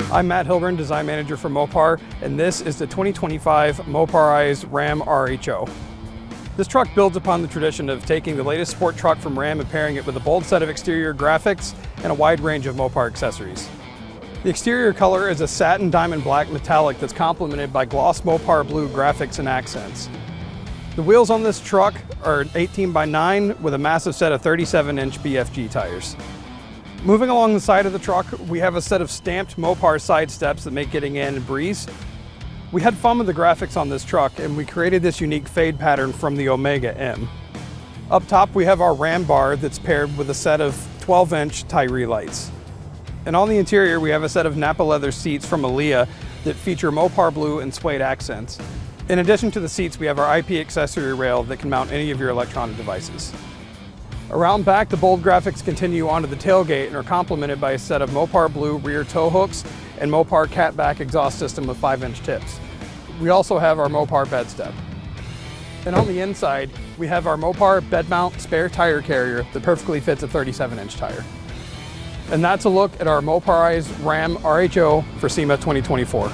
I'm Matt Hilburn, Design Manager for Mopar, and this is the 2025 Moparized Ram RHO. This truck builds upon the tradition of taking the latest sport truck from Ram and pairing it with a bold set of exterior graphics and a wide range of Mopar accessories. The exterior color is a satin diamond black metallic that's complemented by gloss Mopar Blue graphics and accents. The wheels on this truck are 18x9 with a massive set of 37-inch BFG tires. Moving along the side of the truck, we have a set of stamped Mopar side steps that make getting in a breeze. We had fun with the graphics on this truck and we created this unique fade pattern from the Omega M. Up top we have our RamBar that's paired with a set of 12-inch TYRI lights. And on the interior we have a set of Napa leather seats from Aaliyah that feature Mopar Blue and suede accents. In addition to the seats, we have our IP accessory rail that can mount any of your electronic devices. Around back, the bold graphics continue onto the tailgate and are complemented by a set of Mopar Blue rear tow hooks and Mopar catback exhaust system with 5-inch tips. We also have our Mopar bed step. And on the inside, we have our Mopar bed mount spare tire carrier that perfectly fits a 37-inch tire. And that's a look at our Moparized Ram RHO for SEMA 2024.